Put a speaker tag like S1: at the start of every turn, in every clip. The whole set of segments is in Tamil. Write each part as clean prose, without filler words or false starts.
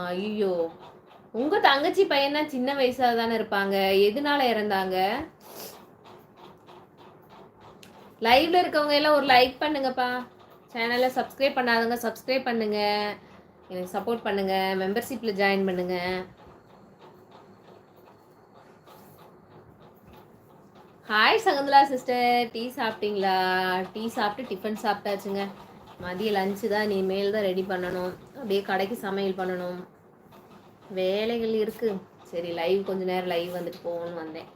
S1: ஐயோ, உங்க தங்கச்சி பையன் தான் சின்ன வயசா தானே இருப்பாங்க. எதனால இறந்தாங்க? லைவ்ல இருக்கவங்க எல்லாம் ஒரு லைக் பண்ணுங்கப்பா. சேனலை சப்ஸ்கிரைப் பண்ணாதவங்க சப்ஸ்கிரைப் பண்ணுங்க. எனக்கு சப்போர்ட் பண்ணுங்க. மெம்பர்ஷிப்ல ஜாயின் பண்ணுங்க. ஹாய் சகுந்தலா சிஸ்டர், டீ சாப்பிட்டீங்களா? டீ சாப்பிட்டு டிஃபன் சாப்பிட்டாச்சுங்க. மதிய லஞ்சு தான் இனிமேல் தான் ரெடி பண்ணணும். அப்படியே கடைக்கு சமையல் பண்ணணும். வேலைகள் இருக்கு. சரி, லைவ் கொஞ்ச நேரம் லைவ் வந்துட்டு போகணும்னு வந்தேன்.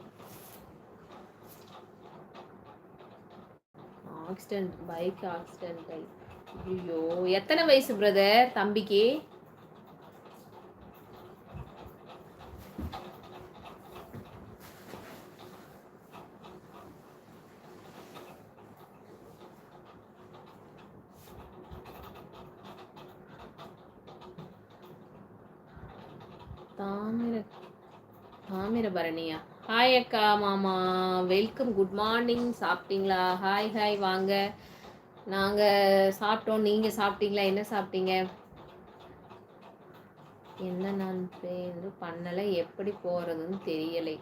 S1: Accident, bike accident. ஐயோ, எத்தனை வயசு பிரதர் தம்பிக்கு? தாமிரபரணியா? ஹாய் அக்கா, மாமா, வெல்கம், குட் மார்னிங். சாப்பிட்டீங்களா? ஹாய் ஹாய், வாங்க. நாங்கள் சாப்பிட்டோம். நீங்கள் சாப்பிட்டீங்களா? என்ன சாப்பிட்டீங்க? என்ன நான் பண்ணலை, எப்படி போகிறதுன்னு தெரியலை.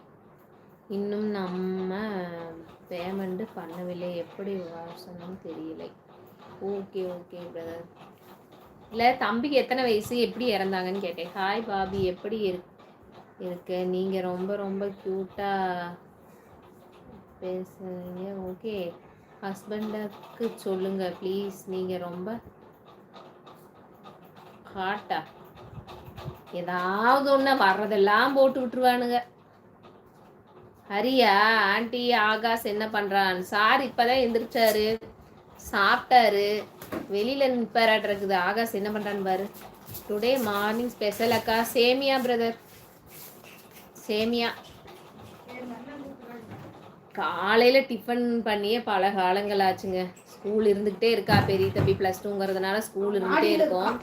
S1: இன்னும் நம்ம பேமெண்ட் பண்ணவில்லை, எப்படி வாசனும் தெரியலை. Okay okay brother. இல்லை, தம்பிக்கு எத்தனை வயசு, எப்படி இறந்தாங்கன்னு கேட்டேன். ஹாய் பாபி, எப்படி இருக்கு நீங்கள்? ரொம்ப ரொம்ப க்யூட்டாக பேசுறீங்க. ஓகே, ஹஸ்பண்டுக்கு சொல்லுங்க ப்ளீஸ். நீங்கள் ரொம்ப ஹாட்டா, ஏதாவது ஒன்று வர்றதெல்லாம் போட்டு விட்டுருவானுங்க. ஹரியா? ஆண்டி ஆகாஷ் என்ன பண்ணுறான்? சார் இப்போதான் எந்திரிச்சாரு, சாப்பிட்டாரு, வெளியில் நிற்பாராட்டு இருக்குது. ஆகாஷ் என்ன பண்ணுறான்னு பாரு. டுடே மார்னிங் ஸ்பெஷல் அக்கா சேமியா பிரதர், சேமியா. காலையில் டிஃபன் பண்ணியே பல காலங்கள் ஆச்சுங்க. ஸ்கூல் இருந்துக்கிட்டே இருக்கா. பெரிய தம்பி +2ங்கிறதுனால ஸ்கூல் இருந்துகிட்டே இருக்கும்.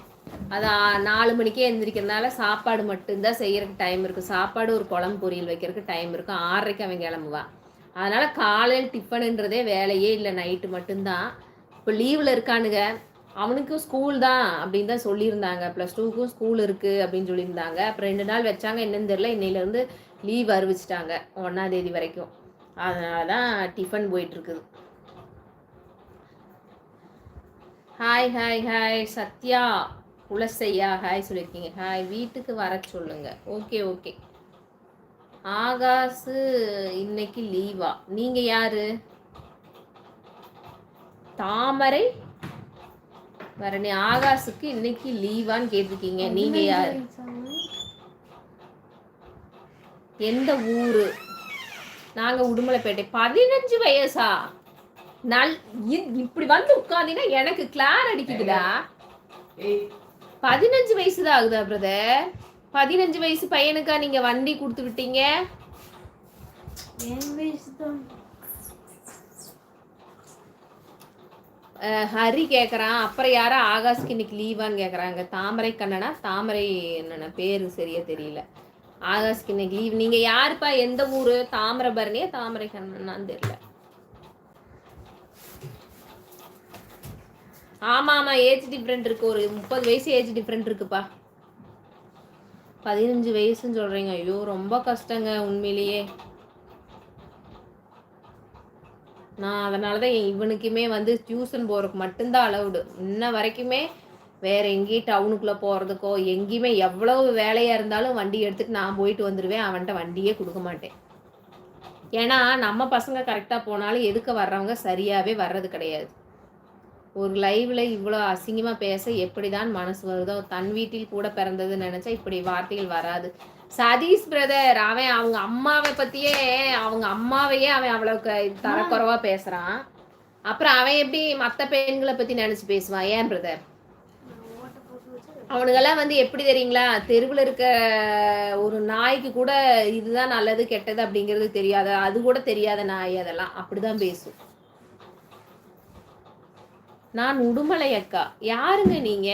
S1: அது 4 மணிக்கே எழுந்திரிக்கிறதுனால சாப்பாடு மட்டும்தான் செய்யறதுக்கு டைம் இருக்குது. சாப்பாடு ஒரு குழம்பு பொரியல் வைக்கிறதுக்கு டைம் இருக்கும். 6:30 அவன் கிளம்புவான். அதனால் காலையில் டிஃபனுன்றதே வேலையே இல்லை, நைட்டு மட்டும்தான். இப்போ லீவில் இருக்கானுங்க. அவனுக்கும் ஸ்கூல் தான் அப்படின்னு தான் சொல்லியிருந்தாங்க. +2க்கும் ஸ்கூல் இருக்குது அப்படின்னு சொல்லியிருந்தாங்க. அப்புறம் 2 நாள் வச்சாங்க, என்னன்னு தெரியல. இன்னையிலேருந்து லீவ் அறிவிச்சிட்டாங்க 1ஆம் தேதி வரைக்கும். அதனால தான் டிஃபன் போயிட்டுருக்குது. Hi hi hi Sathya Kulasaiya, hi சொல்லியிருக்கீங்க. ஹாய், வீட்டுக்கு வர சொல்லுங்க. Okay okay. ஆகாசு இன்னைக்கு லீவா? நீங்க யாரு? தாமரை வரணி. ஆகாசுக்கு இன்னைக்கு லீவான்னு கேட்டிருக்கீங்க. நீங்க யாரு? எந்த ஊரு? நாங்க உடுமலைப்பேட்டை. 15 வயசா? இப்படி வந்து உட்காந்தீங்கன்னா எனக்கு கிளார் அடிக்குதுடா. 15 வயசு தான் ஆகுதா பிரதர்? 15 வயசு பையனுக்கா நீங்க வண்டி கொடுத்து விட்டீங்க? ஹரி கேக்குறான். அப்புறம் யாரா ஆகாஷ்க்கு இன்னைக்கு லீவான்னு கேக்குறாங்க. தாமரை கண்ணனா, தாமரை என்னன்னா பேரு சரியா தெரியல. ஆகாஷ்க்கு இன்னைக்கு லீவ். நீங்க யாருப்பா? எந்த ஊரு? தாமிரபரணியா தாமரை கண்ணனான்னு தெரியல. ஆமா ஆமா, ஏஜ் டிஃப்ரெண்ட் இருக்கு. ஒரு 30 வயசு ஏஜ் டிஃப்ரெண்ட் இருக்குப்பா. 15 வயசுன்னு சொல்றீங்க. ஐயோ, ரொம்ப கஷ்டங்க உண்மையிலேயே. நான் அதனால தான் இவனுக்குமே வந்து டியூஷன் போகிறதுக்கு மட்டும்தான் அலவுடு. இன்ன வரைக்குமே வேறு எங்கேயும் டவுனுக்குள்ளே போகிறதுக்கோ எங்கேயுமே எவ்வளவு வேலையாக இருந்தாலும் வண்டி எடுத்துகிட்டு நான் போயிட்டு வந்துடுவேன். அவன்கிட்ட வண்டியே கொடுக்க மாட்டேன். ஏன்னா நம்ம பசங்க கரெக்டாக போனாலும் எதுக்க வர்றவங்க சரியாகவே வர்றது கிடையாது. ஒரு லைவ்ல இவ்வளோ அசிங்கமாக பேச எப்படி தான் மனசு வருதோ. தன் வீட்டில் கூட பிறந்ததுன்னு நினச்சா இப்படி வார்த்தைகள் வராது. சதீஷ் பிரதர் அவன் அவங்க அம்மாவை பற்றியே, அவங்க அம்மாவையே அவன் அவ்வளோக்கு தரக்குறைவாக பேசுகிறான். அப்புறம் அவன் எப்படி மற்ற பெண்களை பற்றி நினச்சி பேசுவான்? ஏன் பிரதர்? அவனுங்கெல்லாம் வந்து எப்படி தெரியுங்களா, தெருவில் இருக்க ஒரு நாய்க்கு கூட இதுதான் நல்லது கெட்டது அப்படிங்கிறது தெரியாத, அது கூட தெரியாத நாய் அதெல்லாம் அப்படிதான் பேசும். நான் உடுமலை அக்கா. யாருங்க நீங்க?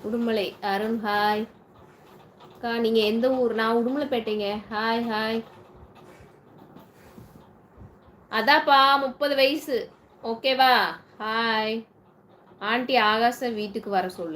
S1: உடுமலை அருண். ஹாய் அக்கா, நீங்க எந்த ஊர்? நான் உடுமலைப்பேட்டைங்க. Hi hi. அதாப்பா 30 வயசு. ஓகேவா? ஹாய். ஆண்டி ஆகாச வீட்டுக்கு வர சொல்லு.